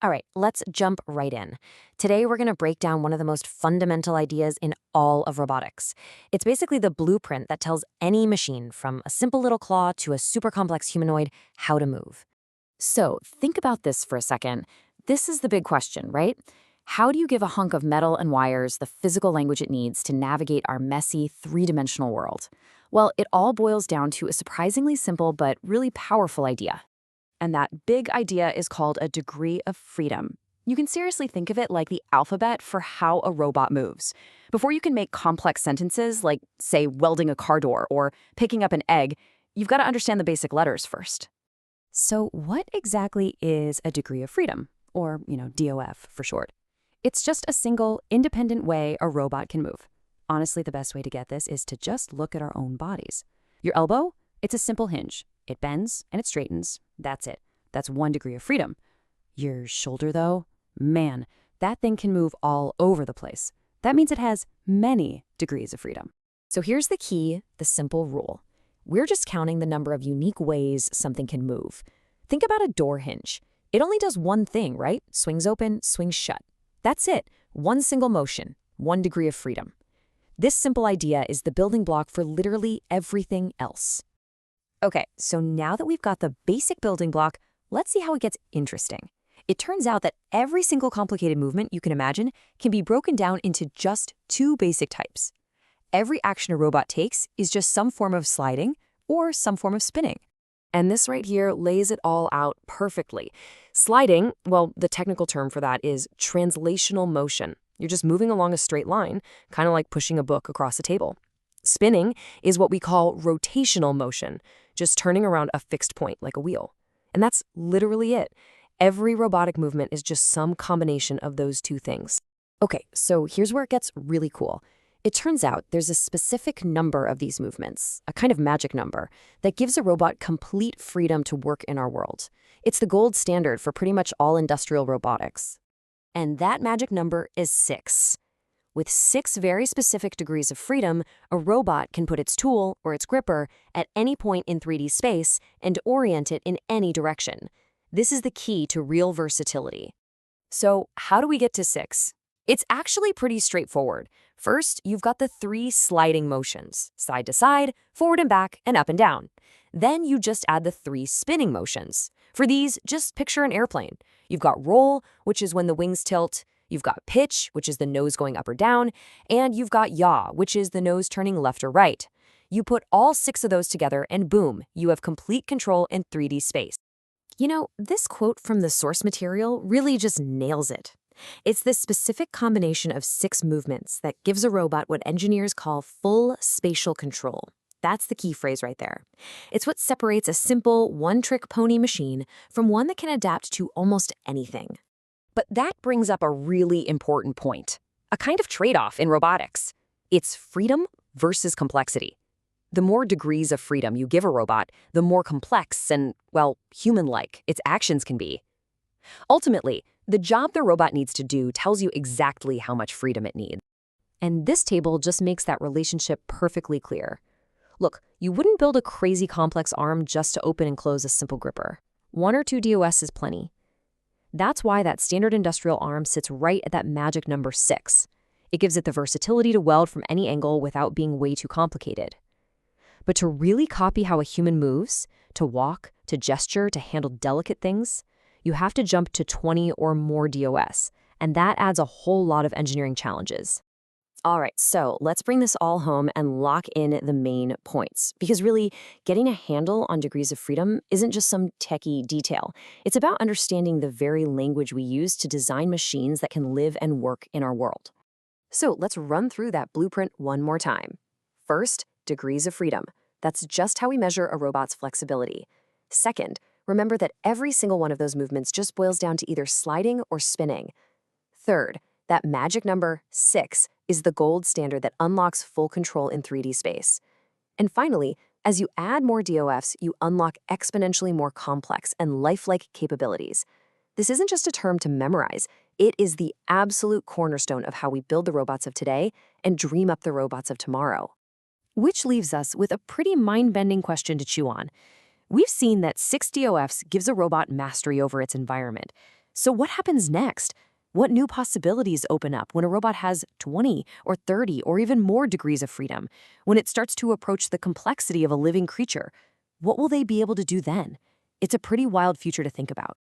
All right, let's jump right in. Today, we're going to break down one of the most fundamental ideas in all of robotics. It's basically the blueprint that tells any machine, from a simple little claw to a super complex humanoid, how to move. So, think about this for a second. This is the big question, right? How do you give a hunk of metal and wires the physical language it needs to navigate our messy, three-dimensional world? Well, it all boils down to a surprisingly simple but really powerful idea. And that big idea is called a degree of freedom. You can seriously think of it like the alphabet for how a robot moves. Before you can make complex sentences like, say, welding a car door or picking up an egg, you've got to understand the basic letters first. So what exactly is a degree of freedom? Or, DOF for short. It's just a single, independent way a robot can move. Honestly, the best way to get this is to just look at our own bodies. Your elbow? It's a simple hinge. It bends and it straightens. That's it. That's 1 degree of freedom. Your shoulder, though? Man, that thing can move all over the place. That means it has many degrees of freedom. So here's the key, the simple rule. We're just counting the number of unique ways something can move. Think about a door hinge. It only does one thing, right? Swings open, swings shut. That's it. One single motion, 1 degree of freedom. This simple idea is the building block for literally everything else. Okay, so now that we've got the basic building block, let's see how it gets interesting. It turns out that every single complicated movement you can imagine can be broken down into just 2 basic types. Every action a robot takes is just some form of sliding or some form of spinning. And this right here lays it all out perfectly. Sliding, well, the technical term for that is translational motion. You're just moving along a straight line, kind of like pushing a book across a table. Spinning is what we call rotational motion, just turning around a fixed point like a wheel. And that's literally it. Every robotic movement is just some combination of those 2 things. Okay, so here's where it gets really cool. It turns out there's a specific number of these movements, a kind of magic number, that gives a robot complete freedom to work in our world. It's the gold standard for pretty much all industrial robotics. And that magic number is 6. With 6 very specific degrees of freedom, a robot can put its tool, or its gripper, at any point in 3D space and orient it in any direction. This is the key to real versatility. So, how do we get to 6? It's actually pretty straightforward. First, you've got the 3 sliding motions, side to side, forward and back, and up and down. Then you just add the 3 spinning motions. For these, just picture an airplane. You've got roll, which is when the wings tilt. You've got pitch, which is the nose going up or down, and you've got yaw, which is the nose turning left or right. You put all 6 of those together and boom, you have complete control in 3D space. This quote from the source material really just nails it. It's this specific combination of 6 movements that gives a robot what engineers call full spatial control. That's the key phrase right there. It's what separates a simple, one-trick pony machine from one that can adapt to almost anything. But that brings up a really important point, a kind of trade-off in robotics. It's freedom versus complexity. The more degrees of freedom you give a robot, the more complex and, well, human-like its actions can be. Ultimately, the job the robot needs to do tells you exactly how much freedom it needs. And this table just makes that relationship perfectly clear. Look, you wouldn't build a crazy complex arm just to open and close a simple gripper. 1 or 2 DOS is plenty. That's why that standard industrial arm sits right at that magic number 6. It gives it the versatility to weld from any angle without being way too complicated. But to really copy how a human moves, to walk, to gesture, to handle delicate things, you have to jump to 20 or more DOS, and that adds a whole lot of engineering challenges. All right, so let's bring this all home and lock in the main points. Because really, getting a handle on degrees of freedom isn't just some techie detail. It's about understanding the very language we use to design machines that can live and work in our world. So let's run through that blueprint one more time. First, degrees of freedom. That's just how we measure a robot's flexibility. Second, remember that every single one of those movements just boils down to either sliding or spinning. Third, that magic number 6 is the gold standard that unlocks full control in 3D space. And finally, as you add more DOFs, you unlock exponentially more complex and lifelike capabilities. This isn't just a term to memorize. It is the absolute cornerstone of how we build the robots of today and dream up the robots of tomorrow. Which leaves us with a pretty mind-bending question to chew on. We've seen that 6 DOFs gives a robot mastery over its environment. So what happens next? What new possibilities open up when a robot has 20 or 30 or even more degrees of freedom? When it starts to approach the complexity of a living creature, what will they be able to do then? It's a pretty wild future to think about.